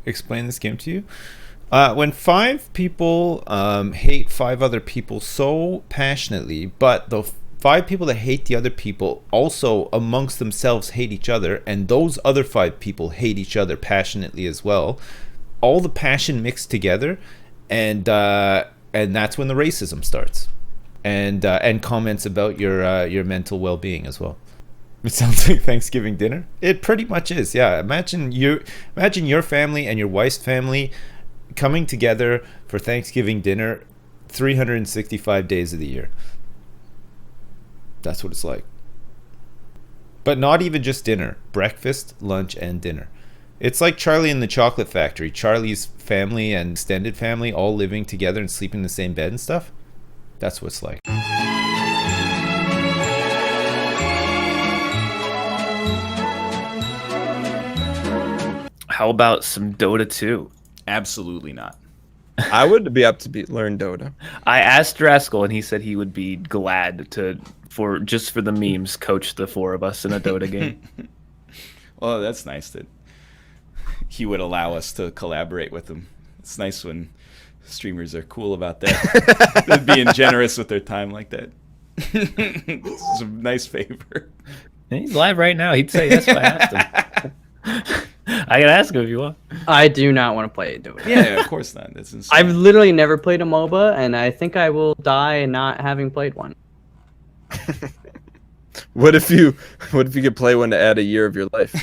explain this game to you. When five people hate five other people so passionately, but the five people that hate the other people also amongst themselves hate each other, and those other five people hate each other passionately as well, all the passion mixed together, and that's when the racism starts, and comments about your mental well-being as well. It sounds like Thanksgiving dinner. It pretty much is. Yeah. Imagine your family and your wife's family coming together for Thanksgiving dinner 365 days of the year. That's what it's like. But not even just dinner. Breakfast, lunch, and dinner. It's like Charlie and the Chocolate Factory. Charlie's family and extended family all living together and sleeping in the same bed and stuff. That's what it's like. How about some Dota 2? Absolutely not. I would be up to learn Dota. I asked Rascal, and he said he would be glad to, for the memes, coach the four of us in a Dota game. Well, that's nice that he would allow us to collaborate with him. It's nice when streamers are cool about that. They're being generous with their time like that. It's a nice favor. He's live right now. He'd say yes if I asked him. I can ask him if you want. I do not want to play Dota. Yeah, of course not. That's insane. I've literally never played a MOBA, and I think I will die not having played one. What if you could play one to add a year of your life?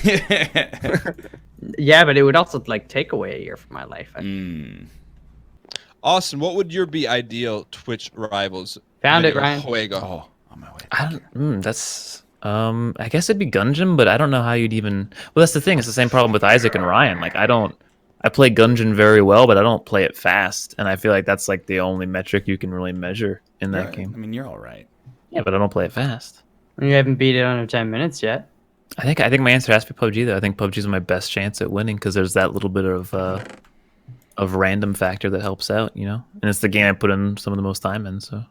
Yeah, but it would also like take away a year from my life. Austin, what would your be ideal Twitch rivals? Found it, Ryan. Fuego. Oh, on my way. I guess it'd be Gungeon, but I don't know how you'd even. Well, that's the thing. It's the same problem with Isaac and Ryan. Like, I play Gungeon very well, but I don't play it fast, and I feel like that's like the only metric you can really measure in that game. I mean, you're all right. Yeah, but I don't play it fast. You haven't beat it under 10 minutes yet. I think my answer has to be PUBG though. I think PUBG is my best chance at winning because there's that little bit of random factor that helps out, you know. And it's the game I put in some of the most time in. So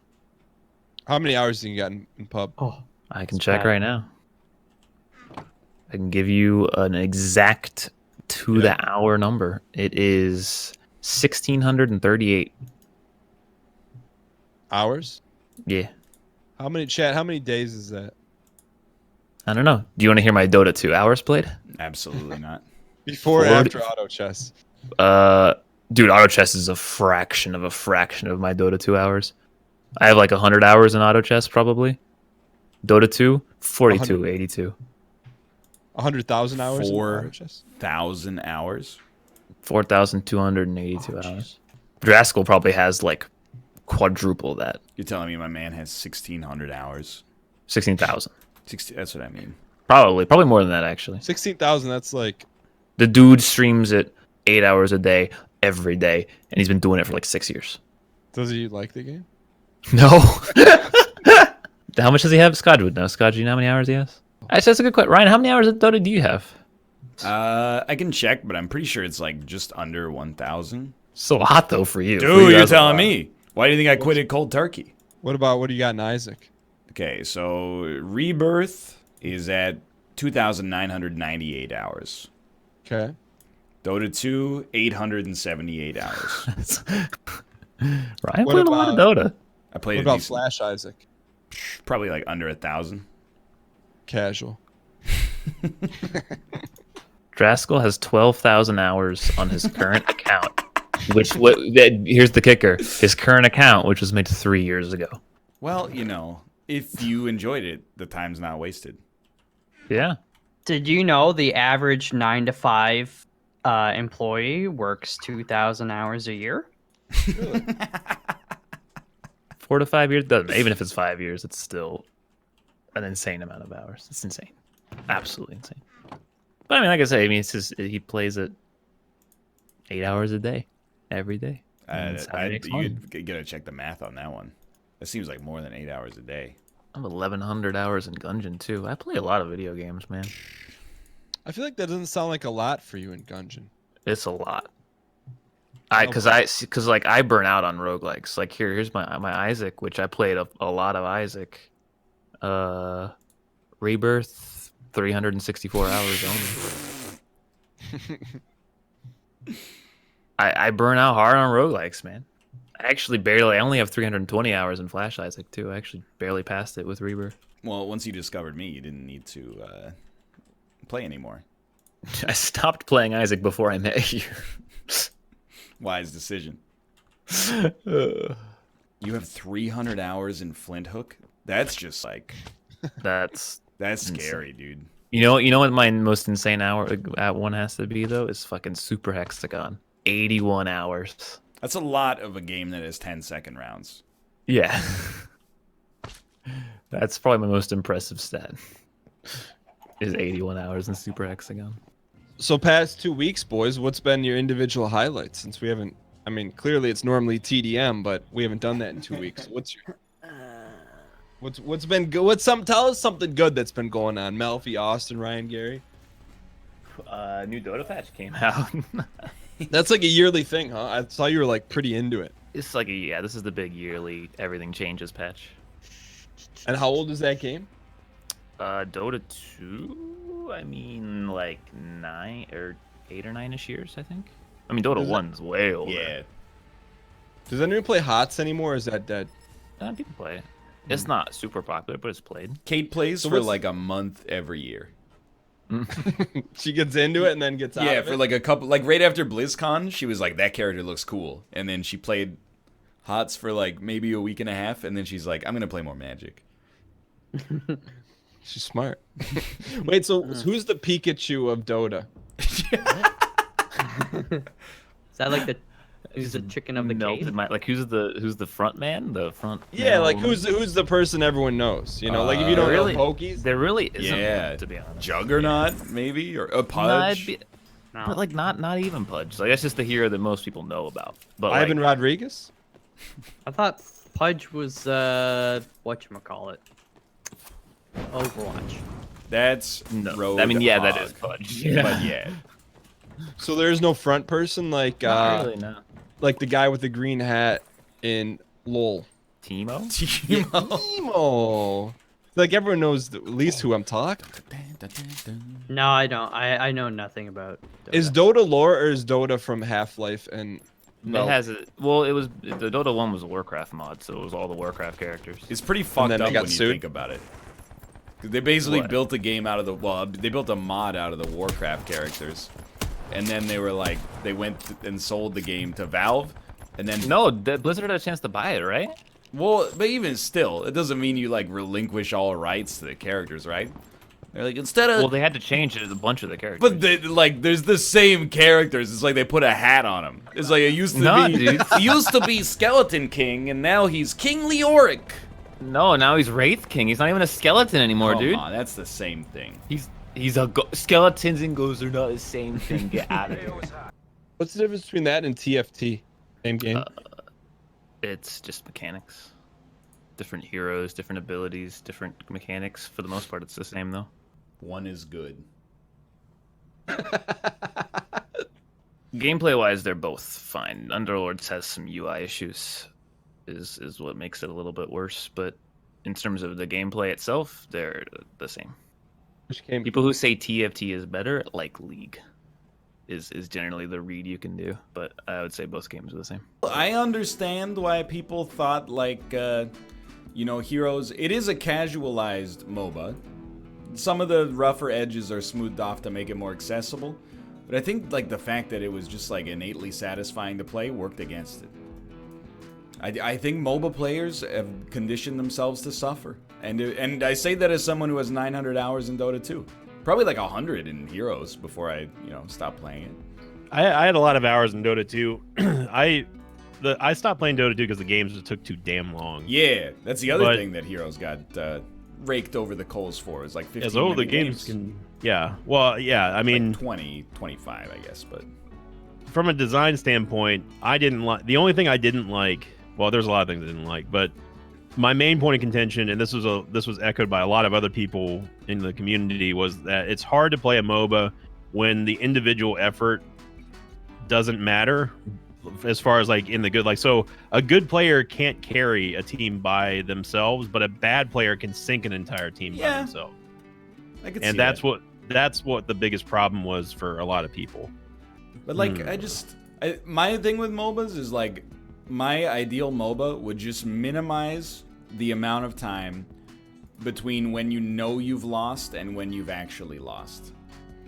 How many hours do you got in pub? Oh, I can check right now. I can give you an exact to the hour number. It is 1,638 Hours? Yeah. How many days is that? I don't know. Do you want to hear my Dota 2 hours played? Absolutely not. Before and 40 after auto chess? Dude, auto chess is a fraction of my Dota 2 hours. I have like 100 hours in auto chess probably. Dota 2, 4282. 100,000 hours in auto chess? 4,000 hours? 4,282 hours. Draskell probably has like quadruple that. You're telling me my man has 1,600 hours? 16,000. 60, that's what I mean. Probably more than that actually. 16,000, that's like... The dude streams it 8 hours a day, every day, and he's been doing it for like 6 years. Does he like the game? No. How much does he have? Scotch would know. Scotch, do you know how many hours he has? Actually, that's a good question. Ryan, how many hours of Dota do you have? I can check, but I'm pretty sure it's like just under 1,000. It's a lot though for you. Dude, you're telling me. Why do you think I quit it cold turkey? What do you got in Isaac? Okay, so Rebirth is at 2,998 hours. Okay. Dota 2, 878 hours. Ryan played a lot of Dota. I played What about Flash Isaac? Probably like under 1,000. Casual. Draskell has 12,000 hours on his current account. Here's the kicker. His current account, which was made 3 years ago. Well, you know, if you enjoyed it, the time's not wasted. Yeah. Did you know the average 9 to 5 employee works 2,000 hours a year? Really? 4 to 5 years? Doesn't, even if it's 5 years, it's still an insane amount of hours. It's insane. Absolutely insane. But I mean, like I say, it's just, he plays it 8 hours a day, every day. You gotta check the math on that one. That seems like more than 8 hours a day. I'm 1,100 hours in Gungeon too. I play a lot of video games, man. I feel like that doesn't sound like a lot for you in Gungeon. It's a lot. Because I burn out on roguelikes. Like here's my Isaac, which I played a lot of Isaac. Rebirth, 364 hours only. I burn out hard on roguelikes, man. I only have 320 hours in Flash Isaac too. I actually barely passed it with Rebirth. Well, once you discovered me, you didn't need to play anymore. I stopped playing Isaac before I met you. Wise decision. You have 300 hours in Flint Hook? That's just like... That's scary, dude. You know what my most insane hour at one has to be though is fucking Super Hexagon. 81 hours. That's a lot of a game that is 10-second rounds. Yeah. That's probably my most impressive stat. Is 81 hours in Super Hexagon. So past 2 weeks, boys, what's been your individual highlights since we haven't? I mean, clearly it's normally TDM, but we haven't done that in 2 weeks. What's your what's been good? Tell us something good that's been going on. Melfi, Austin, Ryan, Gary. New Dota patch came out. That's like a yearly thing, huh? I saw you were like pretty into it. It's like this is the big yearly everything changes patch. And how old is that game? Dota 2, I mean like 8 or 9ish years, I think. I mean Dota 1's way older. Yeah. Does anyone play HOTS anymore, or is that dead? People play it. It's not super popular, but it's played. Kate plays So for what's- like a month every year. She gets into it and then gets out Yeah, of for it? like a couple, like right after BlizzCon, she was like, that character looks cool. And then she played HOTS for like maybe a week and a half, and then she's like, I'm going to play more Magic. She's smart. Wait, so who's the Pikachu of Dota? Is that like who's the chicken of the cave? Like who's the front man? The front. Yeah, man like woman? who's the person everyone knows? You know, like if you don't really, know Pokies. there really isn't. Yeah. One, to be honest. Juggernaut, maybe? Or a No, Pudge? No. But like not even Pudge. Like that's just the hero that most people know about. But like, Ivan Rodriguez. I thought Pudge was whatchamacallit. Overwatch. That's no, I mean that is Pudge. But yeah. So there's no front person like Not really, no. like the guy with the green hat in LOL. Timo? Timo. Emo. Like everyone knows at least who I'm talking. No, I don't. I know nothing about Dota. Is Dota lore or is Dota from Half-Life and It has it was the Dota 1 was a Warcraft mod, so it was all the Warcraft characters. It's pretty fucked then they up got when you sued? think about it. 'Cause they basically What? built a game out of they built a mod out of the Warcraft characters. And then they were like, they went and sold the game to Valve. And then, No, Blizzard had a chance to buy it, right? well, but even still, it doesn't mean you like relinquish all rights to the characters, right? They're like, instead of, Well, they had to change it a bunch of the characters. but they, like, there's the same characters. It's like they put a hat on them. It's like it used to Nah, be, dude. he used to be Skeleton King, and now he's King Leoric. No, now he's Wraith King. He's not even a skeleton anymore, Come dude. on, that's the same thing. He's a skeletons and ghosts are not the same thing. Get out of here. what's the difference between that and TFT? Same game. It's just mechanics. Different heroes, different abilities, different mechanics. For the most part, it's the same though. One is good. Gameplay wise, they're both fine. Underlords has some UI issues, is what makes it a little bit worse. But in terms of the gameplay itself, they're the same. Which game? People who say TFT is better, like League, is generally the read you can do. But I would say both games are the same. I understand why people thought like, you know, Heroes. It is a casualized MOBA. Some of the rougher edges are smoothed off to make it more accessible. But I think like the fact that it was just like innately satisfying to play worked against it. I think MOBA players have conditioned themselves to suffer. And I say that as someone who has 900 hours in Dota 2. Probably like 100 in Heroes before I, you know, stopped playing it. I had a lot of hours in Dota 2. I stopped playing Dota 2 because the games just took too damn long. Yeah, that's the other But- thing that Heroes got raked over the coals for. Is like 15 As though the minute games can. Yeah. Well, yeah. I mean, like 20, 25, I guess. But from a design standpoint, I didn't like. The only thing I didn't like. Well, there's a lot of things I didn't like, but my main point of contention, and this was echoed by a lot of other people in the community, was that it's hard to play a MOBA when the individual effort doesn't matter as far as like in the good. Like, so a good player can't carry a team by themselves, but a bad player can sink an entire team by Yeah. themselves. I could And see that's that. what the biggest problem was for a lot of people. But like, my thing with MOBAs is like, my ideal MOBA would just minimize the amount of time between when you know you've lost and when you've actually lost.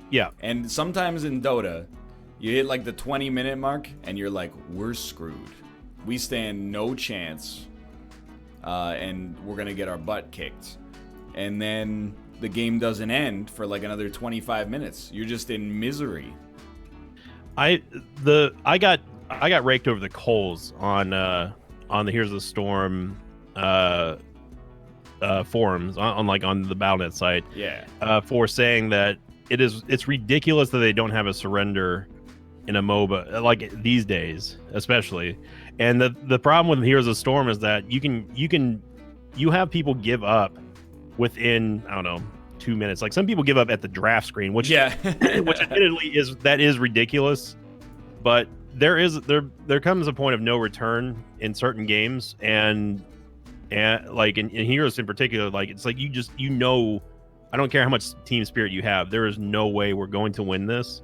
Yeah. And sometimes in Dota, you hit like the 20-minute mark and you're like, we're screwed. We stand no chance, and we're gonna get our butt kicked. And then the game doesn't end for like another 25 minutes. You're just in misery. I got raked over the coals on the Heroes of the Storm forums on the Battle.net site. Yeah. For saying that it's ridiculous that they don't have a surrender in a MOBA like these days, especially. And the problem with Heroes of the Storm is that you have people give up within, I don't know, 2 minutes. Like some people give up at the draft screen, which which admittedly is ridiculous. But there comes a point of no return in certain games, and like in Heroes in particular, like it's like you know, I don't care how much team spirit you have, there is no way we're going to win this.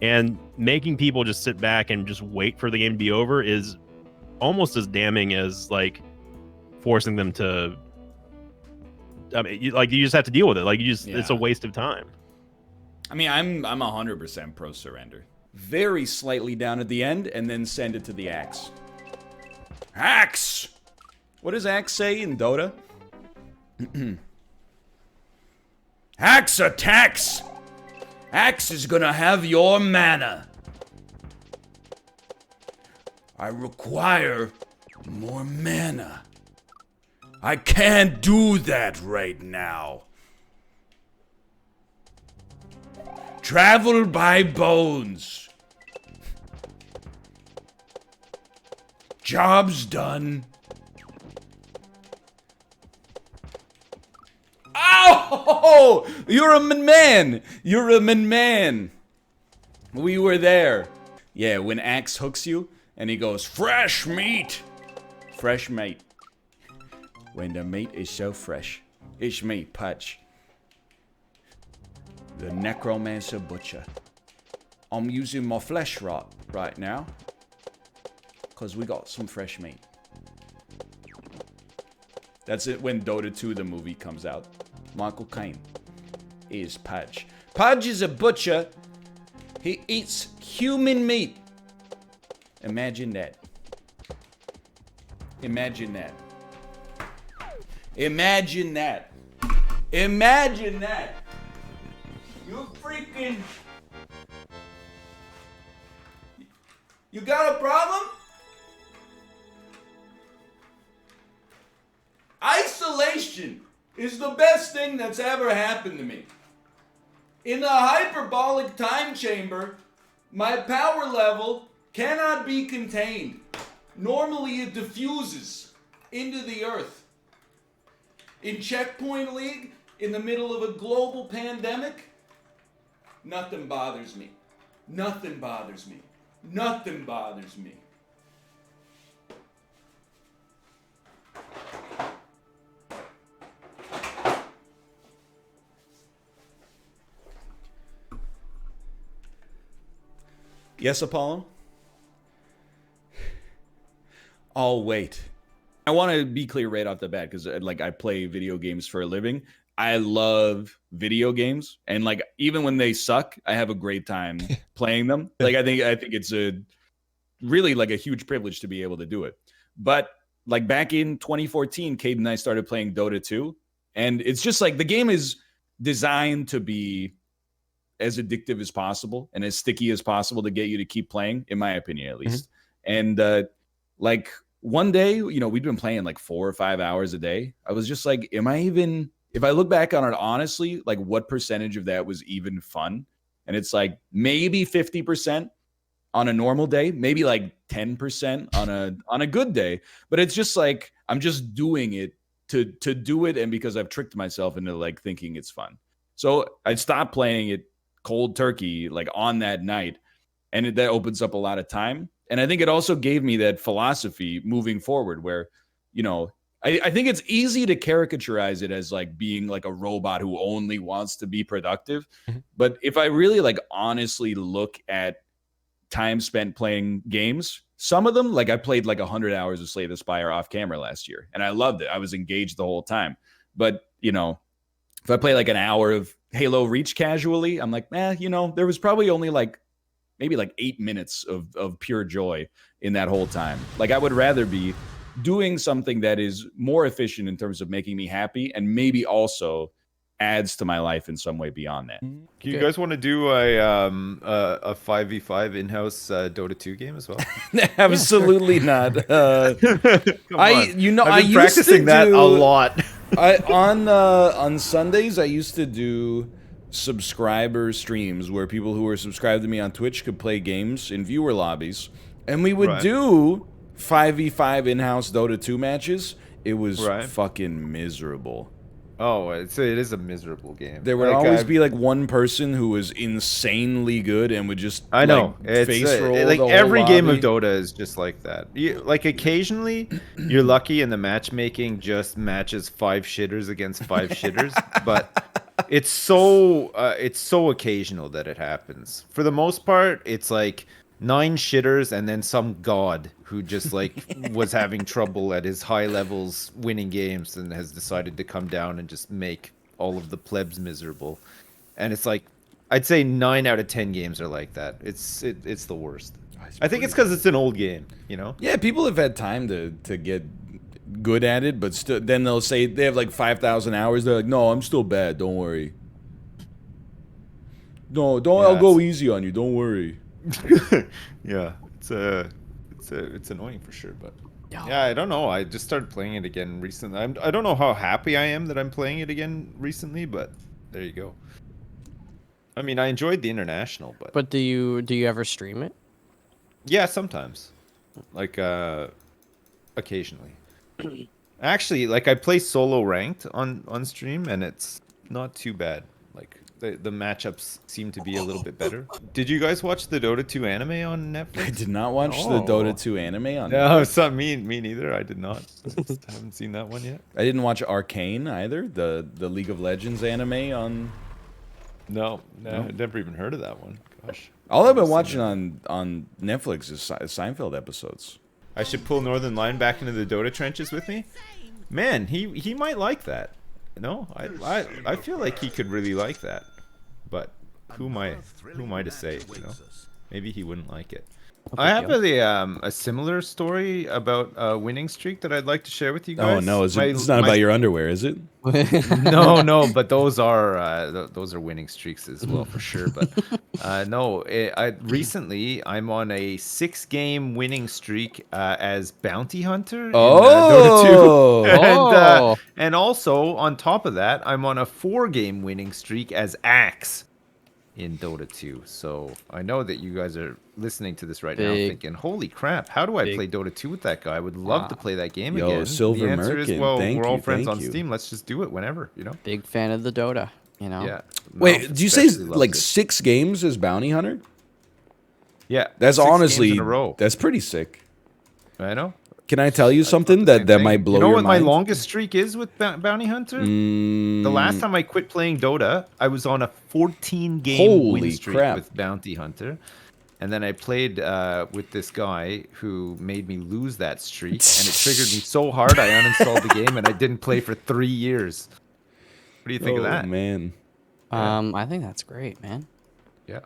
And making people just sit back and just wait for the game to be over is almost as damning as like forcing them to. I mean, you just have to deal with it. Like it's a waste of time. I mean, I'm 100% pro surrender. Very slightly down at the end, and then send it to the axe. Axe. What does axe say in Dota? Axe attacks. Axe is gonna have your mana. I require more mana. I can't do that right now. Travel by bones. Job's done. Oh, you're a man. You're a man. We were there. Yeah, when Axe hooks you and he goes, fresh meat. Fresh meat. When the meat is so fresh. It's me, Patch. The Necromancer Butcher. I'm using my flesh rot right now. Because we got some fresh meat. That's it when Dota 2, the movie, comes out. Michael Caine is Pudge. Pudge is a butcher. He eats human meat. Imagine that. Imagine that. Imagine that. Imagine that. You freaking... You got a problem? Isolation is the best thing that's ever happened to me. In the hyperbolic time chamber, my power level cannot be contained. Normally it diffuses into the earth. In Checkpoint League, in the middle of a global pandemic, nothing bothers me. Nothing bothers me. Nothing bothers me. Yes, Apollo? I'll wait. I want to be clear right off the bat because like I play video games for a living. I love video games, and like even when they suck, I have a great time playing them. Like I think it's a really like a huge privilege to be able to do it. But like back in 2014, Cade and I started playing Dota 2, and it's just like the game is designed to be as addictive as possible and as sticky as possible to get you to keep playing, in my opinion, at least. Mm-hmm. And like one day, you know, we'd been playing like 4 or 5 hours a day. I was just like, if I look back on it honestly, like what percentage of that was even fun? And it's like maybe 50% on a normal day, maybe like 10% on a good day. But it's just like I'm just doing it to do it, and because I've tricked myself into like thinking it's fun. So I stopped playing it cold turkey like on that night, and that opens up a lot of time. And I think it also gave me that philosophy moving forward where, you know, I think it's easy to caricaturize it as like being like a robot who only wants to be productive. Mm-hmm. But if I really like honestly look at time spent playing games. Some of them, like I played like 100 hours of Slay the Spire off camera last year, and I loved it. I was engaged the whole time. But, you know, if I play like an hour of Halo Reach casually, I'm like, you know, there was probably only like maybe like 8 minutes of pure joy in that whole time. Like I would rather be doing something that is more efficient in terms of making me happy and maybe also adds to my life in some way beyond that. Do you guys want to do a 5v5 in-house Dota 2 game as well? Absolutely not. Come on. You know, I've been I practicing used to that do, a lot. on Sundays, I used to do subscriber streams where people who were subscribed to me on Twitch could play games in viewer lobbies, and we would do 5v5 in-house Dota 2 matches. It was fucking miserable. Oh, it is a miserable game. There would always be like one person who was insanely good and would just I know like, face roll like the whole every game of lobby. Dota is just like that. Like occasionally you're lucky and the matchmaking just matches 5 shitters against 5 shitters, but it's so occasional that it happens. For the most part, it's like 9 shitters and then some god who just like was having trouble at his high levels winning games and has decided to come down and just make all of the plebs miserable. And it's like I'd say 9 out of 10 games are like that. It's the worst. I think it's because it's an old game, you know? Yeah, people have had time to get good at it, but still, then they'll say they have like 5,000 hours. They're like, no, I'm still bad. Don't worry. No, don't. I'll go easy on you. Don't worry. Yeah, it's annoying for sure, but yeah, I don't know. I just started playing it again recently. I don't know how happy I am that I'm playing it again recently, but there you go. I mean, I enjoyed the international, but do you ever stream it? yeah, sometimes, like occasionally. Actually, like I play solo ranked on stream, and it's not too bad. Like the matchups seem to be a little bit better. Did you guys watch the Dota 2 anime on Netflix? I did not watch the Dota 2 anime on Netflix. No, it's not me neither. I did not. Just haven't seen that one yet. I didn't watch Arcane either, the League of Legends anime on... No, never even heard of that one. Gosh. All I've been watching on Netflix is Seinfeld episodes. I should pull Northernlion back into the Dota trenches with me. Man, he might like that. No, I feel like he could really like that. But who am I to say? You know, maybe he wouldn't like it. I have a similar story about a winning streak that I'd like to share with you guys. Oh no, it's not about your underwear, is it? No, but those are winning streaks as well for sure. But recently I'm on a 6-game winning streak as bounty hunter in Dota 2, and also on top of that I'm on a 4-game winning streak as Axe in Dota 2. So I know that you guys are listening to this right now thinking, holy crap, how do I play Dota 2 with that guy? I would love to play that game again. Silver the answer is, Merkin, well, we're all you, friends on you. Steam. Let's just do it whenever, you know? Big fan of the Dota, you know? Yeah. Wait, Malf do you say especially loves like it. 6 games as bounty hunter? Yeah. That's 6 games honestly, in a row. that's pretty sick. I know. Can I tell you something that might blow you know your what mind? my longest streak is with Bounty Hunter? The last time I quit playing Dota, I was on a 14-game win streak with Bounty Hunter. And then I played with this guy who made me lose that streak. And it triggered me so hard, I uninstalled the game and I didn't play for 3 years. What do you think of that? Man. I think that's great, man. Yeah.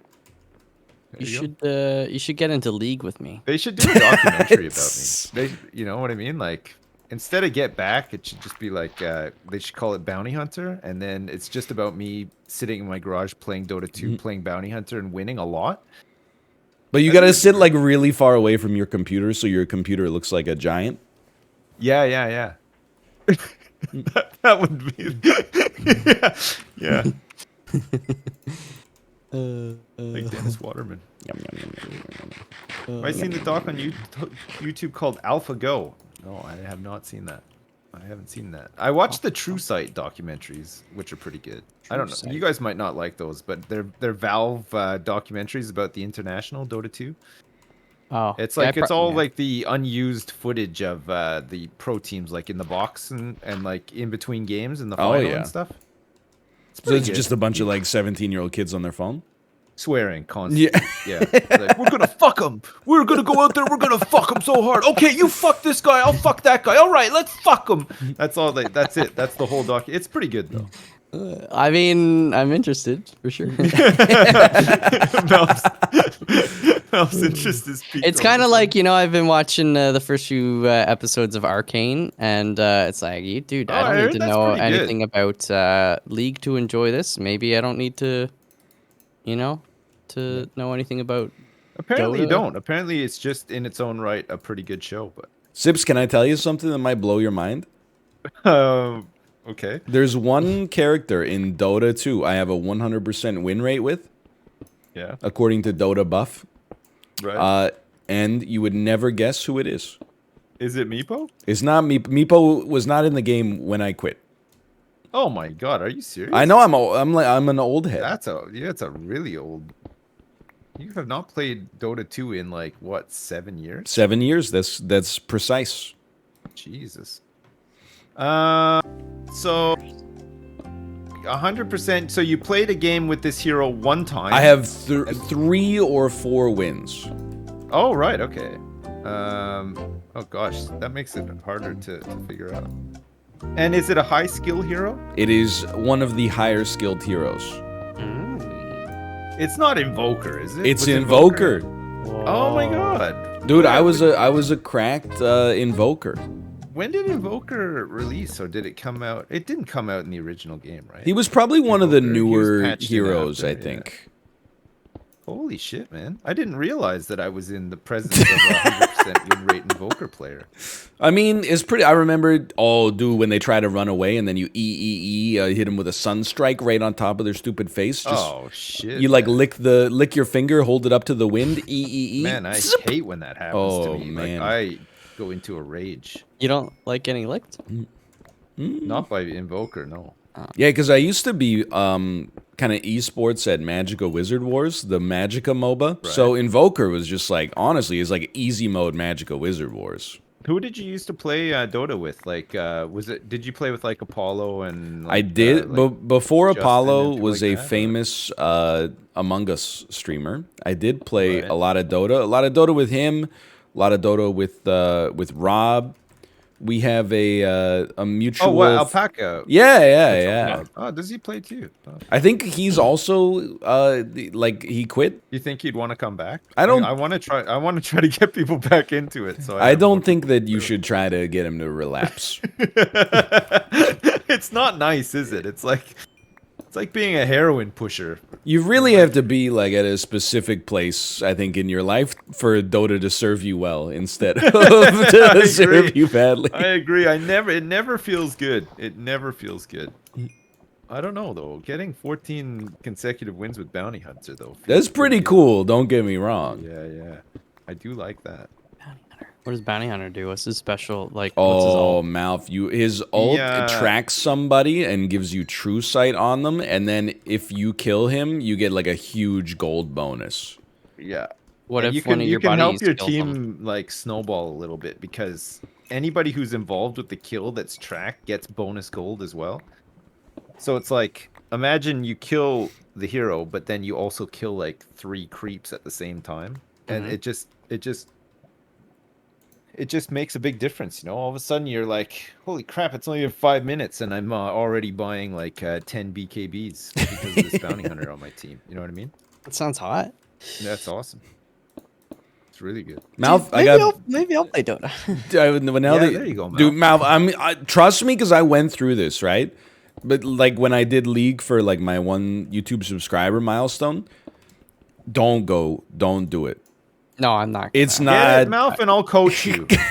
You should get into League with me. They should do a documentary about me. You know what I mean? Like, instead of Get Back, it should just be like, they should call it Bounty Hunter, and then it's just about me sitting in my garage playing Dota 2, playing Bounty Hunter, and winning a lot. But you gotta sit like really far away from your computer so your computer looks like a giant. Yeah. that would be... yeah. Like Dennis Waterman. Have I seen the doc on YouTube called AlphaGo? No, I have not seen that. I haven't seen that. I watched the True Sight documentaries, which are pretty good. I don't know. You guys might not like those, but they're Valve documentaries about the international Dota 2. Oh, It's like it's all like the unused footage of the pro teams, like in the box and like in between games and the final and stuff. So it's just a bunch of like 17-year-old kids on their phone? Swearing constantly. Yeah. Yeah. Like, we're gonna fuck him. We're gonna go out there. We're gonna fuck him so hard. Okay, you fuck this guy. I'll fuck that guy. All right, let's fuck him. That's all. That's it. That's the whole doc. It's pretty good though. I mean, I'm interested for sure. Mel's interest is peaked It's all kind of of a like, you know, I've been watching the first few episodes of Arcane, and it's like, you dude, Oh, I I don't heard need to that's know pretty good. anything about League to enjoy this. Maybe I don't need to, you know, to know anything about. Apparently you Dota? don't. Apparently it's just in its own right a pretty good show. Sips, can I tell you something that might blow your mind? But okay. There's one character in Dota 2 I have a 100% win rate with, Yeah. according to Dota Buff. Right. And you would never guess who it is. Is it Meepo? It's not Meepo was not in the game when I quit. Oh my god, are you serious? I know I'm an old head. That's a really old. You have not played Dota 2 in like what, 7 years? 7 years. That's precise. Jesus. So 100%. So you played a game with this hero one time. I have 3 or 4 wins. Oh right, okay. Oh gosh, that makes it harder to figure out. And is it a high skill hero? It is one of the higher skilled heroes. It's not Invoker, is it? It's Was Invoker. Oh my god. Dude, I was a cracked Invoker. When did Invoker release, or did it come out? It didn't come out in the original game, right? He was probably one of the Invoker, he was newer patched in heroes, after, I yeah. think. Holy shit, man. I didn't realize that I was in the presence of a 100% win rate Invoker player. I mean, it's pretty. I remember, dude, when they try to run away and then you hit him with a sunstrike right on top of their stupid face. Just, Oh shit. you like man. lick your finger, hold it up to the wind. Man, I hate when that happens Oh, to me. man. Like, I go into a rage. You don't like getting licked? Not by Invoker, no. Yeah, because I used to be kind of esports at Magica Wizard Wars, the Magica MOBA. So Invoker was just like, honestly, it's like easy mode Magica Wizard Wars. Who did you used to play Dota with? Like, did you play with like Apollo and? Like, I did, but before Justin Apollo and people was like a that, or- famous Among Us streamer. I did play Right. a lot of Dota with him, a lot of Dota with Rob. We have a mutual. Oh, what, Alpaca? Yeah. Oh, does he play too? Oh. I think he's also like he quit. You think he'd want to come back? I don't- I want to try. I want to try to get people back into it. So I have don't more think that you should try to get him to relapse. It's not nice, is it? It's like being a heroin pusher. You really have to be like at a specific place, I think, in your life for Dota to serve you well instead of to serve you badly. I agree. It never feels good. It never feels good. I don't know though. Getting 14 consecutive wins with Bounty Hunter though. feels That's pretty good. cool. Don't get me wrong. Yeah. I do like that. What does Bounty Hunter do? What's his special, like, what's his Oh, ult? Malf, his ult Yeah. tracks somebody and gives you true sight on them, and then if you kill him, you get like a huge gold bonus. Yeah. What And if one of your can help buddies your kills him? team like snowball a little bit, because anybody who's involved with the kill that's tracked gets bonus gold as well. So it's like, imagine you kill the hero, but then you also kill like 3 creeps at the same time, and Mhm. it just makes a big difference, you know. All of a sudden you're like, holy crap, it's only been 5 minutes and I'm already buying like 10 BKBs because of this bounty hunter on my team. You know what I mean? That sounds hot. That's awesome. It's really good. Malf, Maybe I'll play Dota. There you go, Dude, Malf, trust me, because I went through this, right? But like when I did League for like my 1 YouTube subscriber milestone, don't do it. No, I'm not. It's gonna. not. Get it, Malf, and I'll coach you. Okay?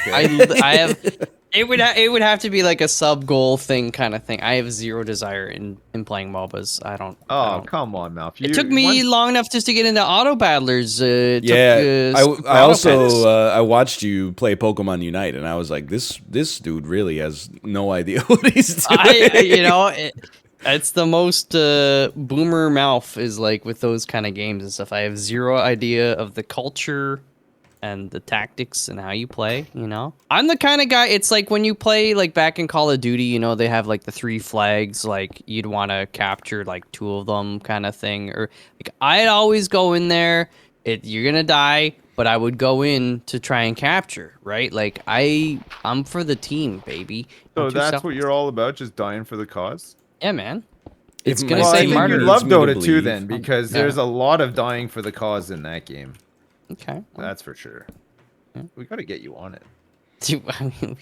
I have. It would have to be like a sub goal thing kind of thing. I have zero desire in playing MOBAs. I don't. Oh, come on, Malf. It took me long enough just to get into auto battlers. Yeah, Took, I also Pets. I watched you play Pokemon Unite, and I was like, this dude really has no idea what he's doing. It's the most boomer mouth is like with those kind of games and stuff. I have zero idea of the culture and the tactics and how you play, you know? I'm the kind of guy, it's like when you play like back in Call of Duty, you know, they have like the 3 flags, like you'd want to capture like 2 of them kind of thing. Or like I'd always go in there, you're gonna die, but I would go in to try and capture, right? Like I'm for the team, baby. So I'm too that's selfish. what you're all about, just dying for the cause? Yeah, man. If It's gonna my Well, I say team think martyr. you needs love me to Dota 2 believe- then, because Yeah. there's a lot of dying for the cause in that game. Okay. That's for sure. We gotta get you on it. Dude, I mean,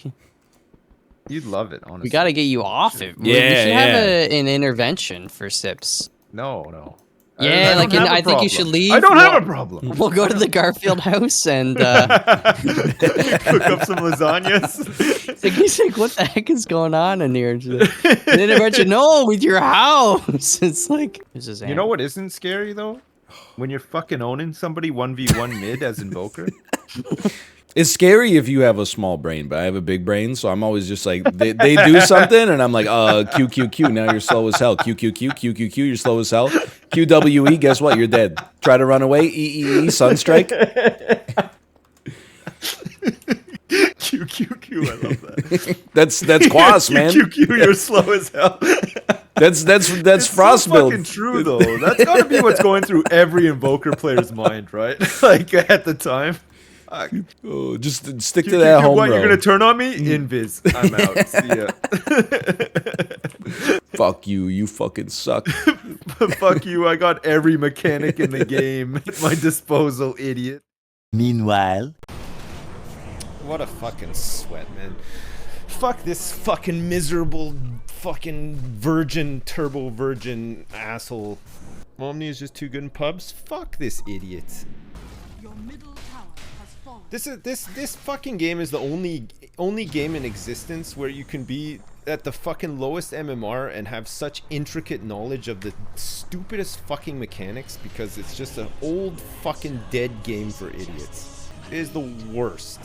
You'd love it, honestly. we got to get you off it. We Yeah, should yeah. have an intervention for Sips. No. Yeah, I like, don't have a I think you problem. should leave. I don't have a We'll- problem. We'll go to the Garfield house and Cook up some lasagnas. he's like, what the heck is going on in here? And then intervention, no, with your house. It's like, this is You know what isn't scary though? When you're fucking owning somebody 1v1 mid as Invoker. It's scary if you have a small brain, but I have a big brain, so I'm always just like, they do something, and I'm like, Q, Q, Q, now you're slow as hell. Q, Q, Q, Q, Q, Q, you're slow as hell. Q, W, E, guess what? You're dead. Try to run away, E, E, E, Sunstrike. Q, I love that. That's Quas, man. Q, you're slow as hell. That's It's Frost so build. fucking true though. That's gotta be what's going through every Invoker player's mind, right? Like at the time. Oh, just stick Q, to that home what, row. you're gonna turn on me? Invis. I'm out. See ya. Fuck you, you fucking suck. Fuck you, I got every mechanic in the game at my disposal, idiot. Meanwhile, What a fucking sweat, man. Fuck this fucking miserable fucking virgin, turbo virgin asshole. Omni is just too good in pubs? Fuck this idiot. Your middle tower has fallen. This fucking game is the only game in existence where you can be at the fucking lowest MMR and have such intricate knowledge of the stupidest fucking mechanics because it's just an old fucking dead game for idiots. It is the worst.